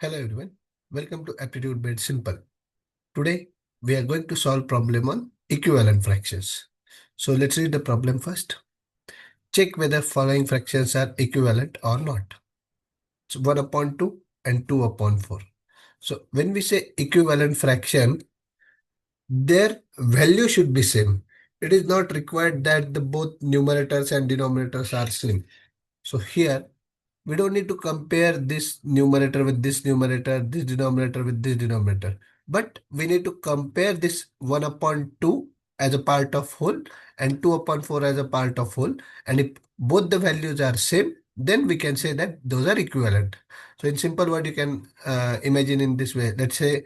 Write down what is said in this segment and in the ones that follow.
Hello everyone, welcome to Aptitude Made Simple. Today we are going to solve problem on equivalent fractions. So let's read the problem first. Check whether following fractions are equivalent or not. So 1 upon 2 and 2 upon 4. So when we say equivalent fraction, their value should be same. It is not required that the both numerators and denominators are same. So here we don't need to compare this numerator with this numerator, this denominator with this denominator. But we need to compare this 1 upon 2 as a part of whole and 2 upon 4 as a part of whole. And if both the values are same, then we can say that those are equivalent. So in simple word, you can imagine in this way. Let's say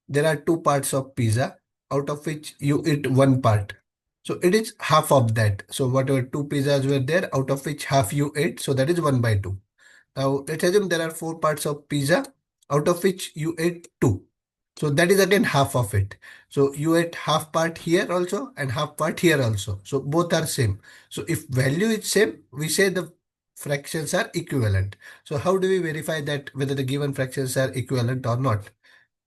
there are two parts of pizza, out of which you eat one part. So it is half of that. So whatever two pizzas were there, out of which half you ate, so that is 1 by 2. Now let's assume there are four parts of pizza, out of which you ate two. So that is again half of it. So you ate half part here also and half part here also. So both are same. So if value is same, we say the fractions are equivalent. So how do we verify that whether the given fractions are equivalent or not?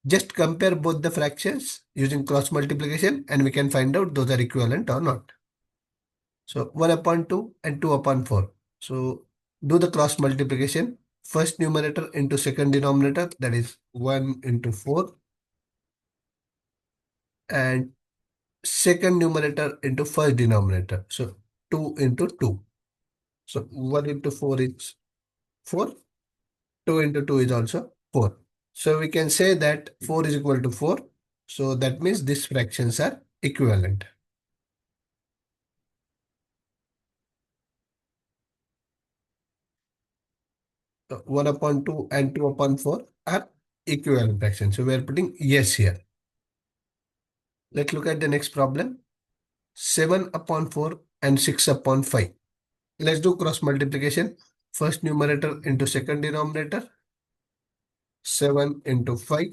Just compare both the fractions using cross multiplication and we can find out those are equivalent or not. So 1 upon 2 and 2 upon 4. So do the cross multiplication. First numerator into second denominator, that is 1 into 4. And second numerator into first denominator. So 2 into 2. So 1 into 4 is 4. 2 into 2 is also 4. So we can say that 4 is equal to 4. So that means these fractions are equivalent. 1 upon 2 and 2 upon 4 are equivalent fractions. So we are putting yes here. Let's look at the next problem. 7 upon 4 and 6 upon 5. Let's do cross multiplication. First numerator into second denominator. 7 into 5.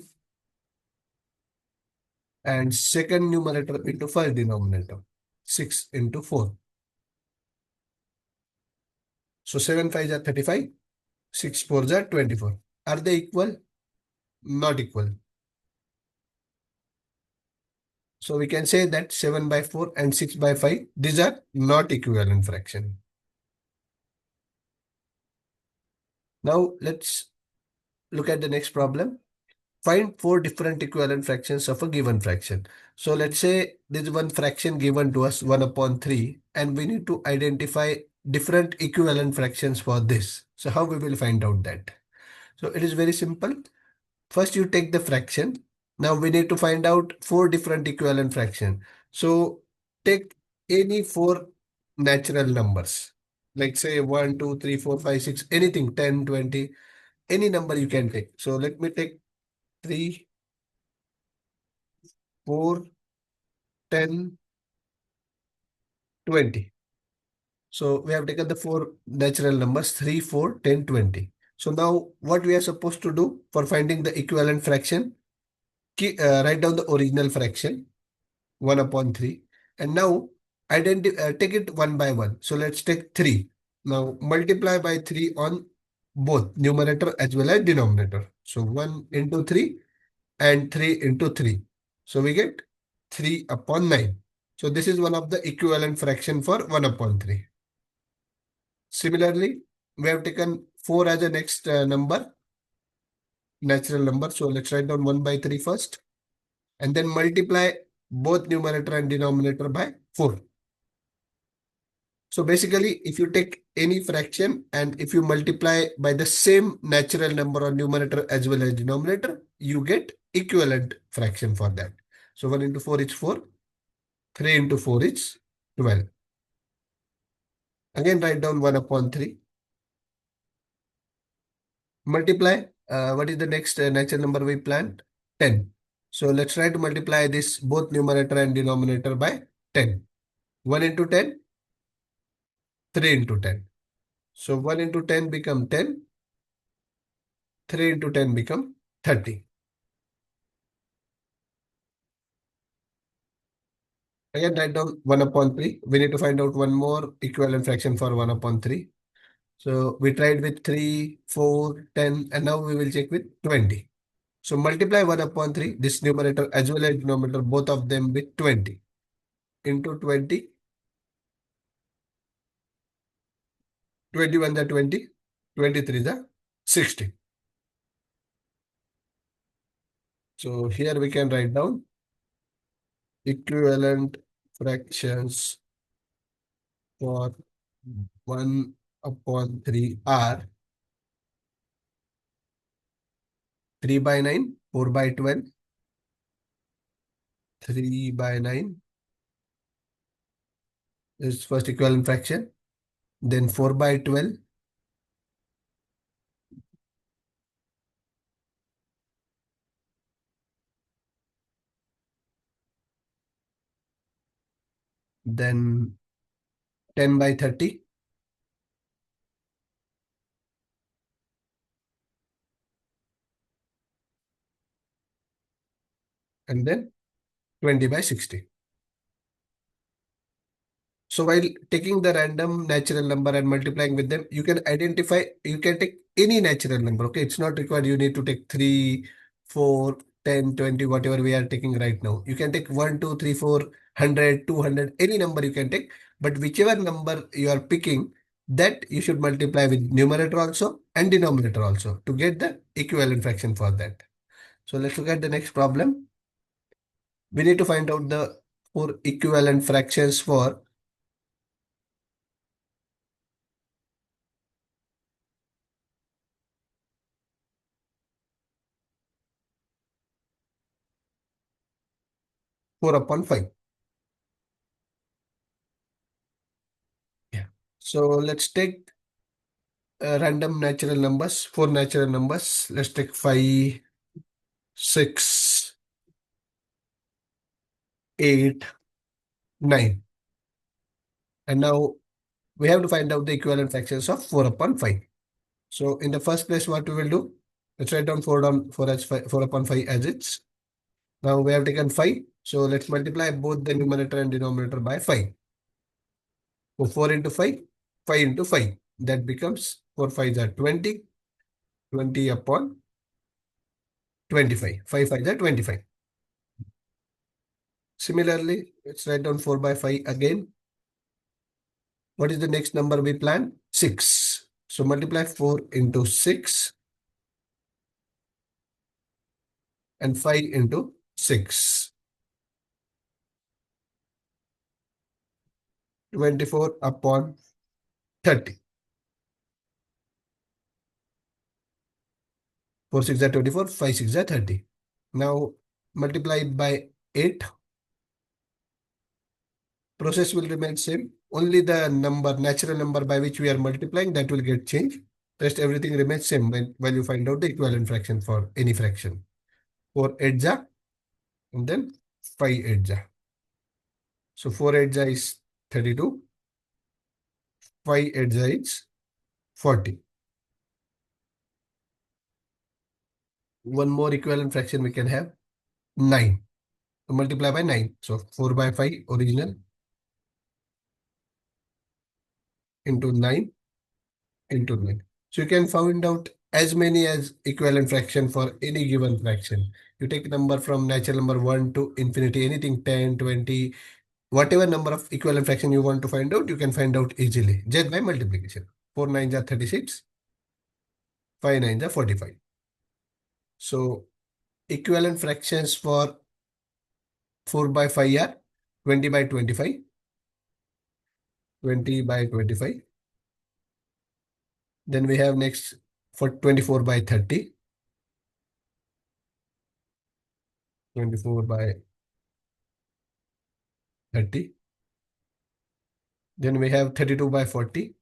And second numerator into first denominator. 6 into 4. So 7 5s are 35. 6 4s are 24. Are they equal? Not equal. So we can say that 7 by 4 and 6 by 5, these are not equivalent fraction. Now let's look at the next problem. Find four different equivalent fractions of a given fraction. So let's say there's one fraction given to us 1 upon 3 and we need to identify different equivalent fractions for this. So how we will find out that? So it is very simple. First you take the fraction. Now we need to find out four different equivalent fractions. So take any four natural numbers. Like say 1, 2, 3, 4, 5, 6, anything, 10, 20, any number you can take. So let me take 3, 4, 10, 20. So we have taken the four natural numbers 3, 4, 10, 20. So now what we are supposed to do for finding the equivalent fraction? Write down the original fraction 1 upon 3. And now take it one by one. So let's take 3. Now multiply by 3 on both numerator as well as denominator. So 1 into 3 and 3 into 3. So we get 3 upon 9. So this is one of the equivalent fraction for 1 upon 3. Similarly, we have taken 4 as a next natural number. So let's write down 1 by 3 first. And then multiply both numerator and denominator by 4. So basically, if you take any fraction and if you multiply by the same natural number on numerator as well as denominator, you get equivalent fraction for that. So 1 into 4 is 4. 3 into 4 is 12. Again, write down 1 upon 3. Multiply. What is the next natural number we planned? 10. So let's try to multiply this both numerator and denominator by 10. 1 into 10, 3 into 10. So 1 into 10 become 10. 3 into 10 become 30. Again, write down 1 upon 3. We need to find out one more equivalent fraction for 1 upon 3. So we tried with 3, 4, 10, and now we will check with 20. So multiply 1 upon 3, this numerator as well as denominator, both of them with 20. Into 20, 21 the 20, 23 the 60. So here we can write down equivalent fractions for 1 upon 3 are 3 by 9, 4 by 12, 3 by 9 is first equivalent fraction, then 4 by 12, then 10 by 30, and then 20 by 60. So while taking the random natural number and multiplying with them, you can identify, you can take any natural number. Okay, it's not required you need to take 3, 4, 10, 20, whatever we are taking right now. You can take 1, 2, 3, 4, 100, 200, any number you can take. But whichever number you are picking, that you should multiply with numerator also and denominator also to get the equivalent fraction for that. So let's look at the next problem. We need to find out the four equivalent fractions for 4 upon 5. Yeah. So let's take random natural numbers, four natural numbers. Let's take 5, 6, 8, 9. And now we have to find out the equivalent fractions of 4 upon 5. So in the first place, what we will do? Let's write down 4 as 5, 4 upon 5 as it's. Now we have taken 5. So let's multiply both the numerator and denominator by 5. So 4 into 5, 5 into 5. That becomes 4 5 are 20. 20 upon 25. 5 5 are 25. Similarly, let's write down 4 by 5 again. What is the next number we plan? 6. So multiply 4 into 6 and 5 into 6. 24 upon 30. 4 6 are 24, 5 6 are 30. Now multiply by 8. Process will remain same. Only the number, natural number by which we are multiplying, that will get changed. Rest everything remains same when you find out the equivalent fraction for any fraction. 4 8 and then 5 8 So 4 8 is 32. 5 8 is 40. One more equivalent fraction we can have 9. So multiply by 9. So 4 by 5 original into 9 into 9. So you can find out as many as equivalent fraction for any given fraction. You take number from natural number 1 to infinity, anything 10, 20, whatever number of equivalent fraction you want to find out, you can find out easily just by multiplication. 4 9s are 36, 5 9s are 45. So equivalent fractions for 4 by 5 are 20 by 25, 20 by 25. Then we have next for 24 by 30, 24 by 30. Then we have 32 by 40.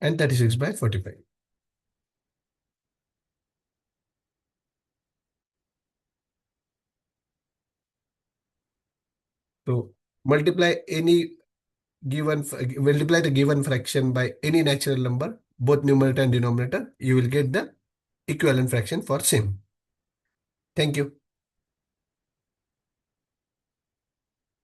And 36 by 45. So multiply multiply the given fraction by any natural number, both numerator and denominator, you will get the equivalent fraction for same. Thank you.